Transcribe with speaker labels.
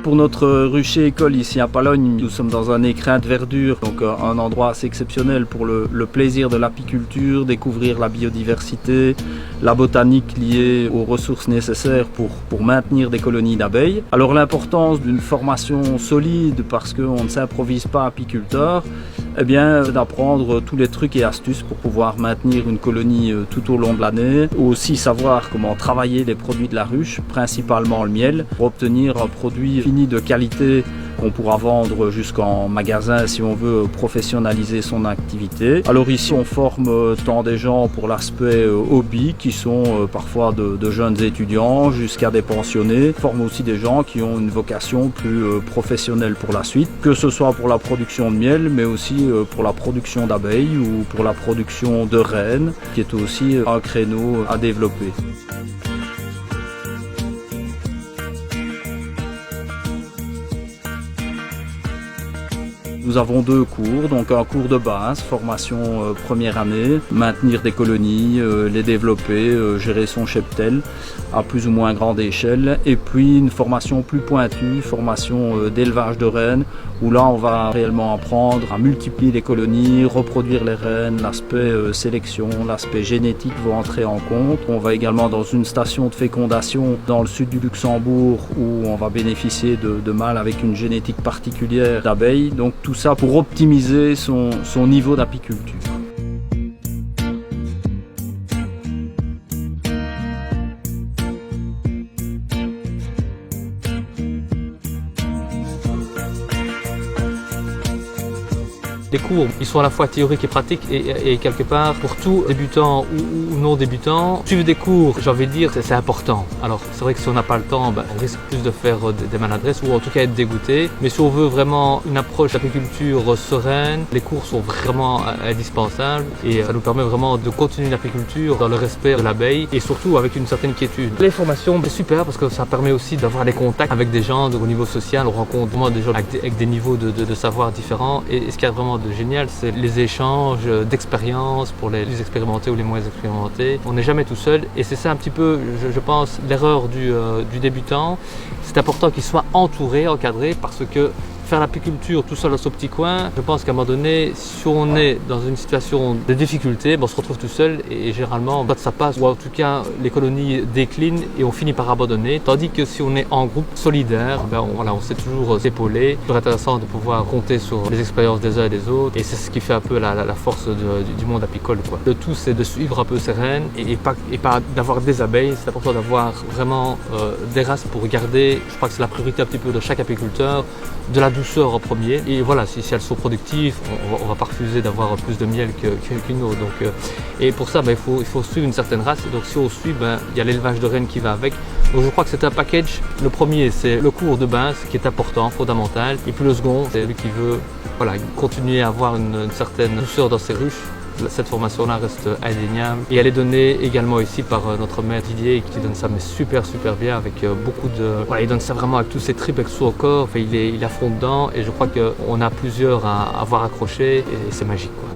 Speaker 1: Pour notre rucher école ici à Palogne, nous sommes dans un écrin de verdure, donc un endroit assez exceptionnel pour le plaisir de l'apiculture, découvrir la biodiversité, la botanique liée aux ressources nécessaires pour maintenir des colonies d'abeilles. Alors l'importance d'une formation solide, parce qu'on ne s'improvise pas apiculteur, eh bien, d'apprendre tous les trucs et astuces pour pouvoir maintenir une colonie tout au long de l'année. Aussi savoir comment travailler les produits de la ruche, principalement le miel, pour obtenir un produit fini de qualité qu'on pourra vendre jusqu'en magasin si on veut professionnaliser son activité. Alors ici on forme tant des gens pour l'aspect hobby qui sont parfois de jeunes étudiants jusqu'à des pensionnés. On forme aussi des gens qui ont une vocation plus professionnelle pour la suite, que ce soit pour la production de miel mais aussi pour la production d'abeilles ou pour la production de reines qui est aussi un créneau à développer. Nous avons 2 cours, donc un cours de base, formation première année, maintenir des colonies, les développer, gérer son cheptel à plus ou moins grande échelle, et puis une formation plus pointue, formation d'élevage de reines, où là on va réellement apprendre à multiplier les colonies, reproduire les reines, l'aspect sélection, l'aspect génétique va entrer en compte. On va également dans une station de fécondation dans le sud du Luxembourg où on va bénéficier de mâles avec une génétique particulière d'abeilles, donc tout ça pour optimiser son niveau d'apiculture.
Speaker 2: Les cours, ils sont à la fois théoriques et pratiques et quelque part, pour tout débutant ou non débutant, suivre des cours, j'ai envie de dire, c'est important. Alors, c'est vrai que si on n'a pas le temps, on risque plus de faire des maladresses ou en tout cas être dégoûté. Mais si on veut vraiment une approche d'apiculture sereine, les cours sont vraiment indispensables et ça nous permet vraiment de continuer l'apiculture dans le respect de l'abeille et surtout avec une certaine quiétude. Les formations, c'est super parce que ça permet aussi d'avoir des contacts avec des gens au niveau social. On rencontre vraiment des gens avec des niveaux de savoir différents et ce qu'il y a vraiment de génial, c'est les échanges d'expériences pour les expérimentés ou les moins expérimentés. On n'est jamais tout seul et c'est ça un petit peu, je pense, l'erreur du débutant. C'est important qu'il soit entouré, encadré, parce que faire l'apiculture tout seul dans son petit coin, je pense qu'à un moment donné, si on est dans une situation de difficulté, on se retrouve tout seul et généralement ça passe, ou en tout cas les colonies déclinent et on finit par abandonner. Tandis que si on est en groupe solidaire, on sait toujours s'épauler. C'est toujours intéressant de pouvoir compter sur les expériences des uns et des autres et c'est ce qui fait un peu la force du monde apicole, quoi. Le tout, c'est de suivre un peu ses reines et pas d'avoir des abeilles. C'est important d'avoir vraiment des races pour garder, je crois que c'est la priorité un petit peu de chaque apiculteur, de la douceur en premier. Et voilà, si elles sont productives, on va pas refuser d'avoir plus de miel qu'une autre. Donc, et pour ça, il faut suivre une certaine race. Donc si on suit, il y a l'élevage de reines qui va avec. Donc je crois que c'est un package. Le premier, c'est le cours de base qui est important, fondamental. Et puis le second, c'est celui qui veut continuer à avoir une certaine douceur dans ses ruches. Cette formation-là reste indéniable et elle est donnée également ici par notre maître Didier qui donne ça mais super bien avec beaucoup de... il donne ça vraiment avec tous ses tripes, avec son corps, il est à fond dedans et je crois qu'on a plusieurs à avoir accroché et c'est magique, quoi.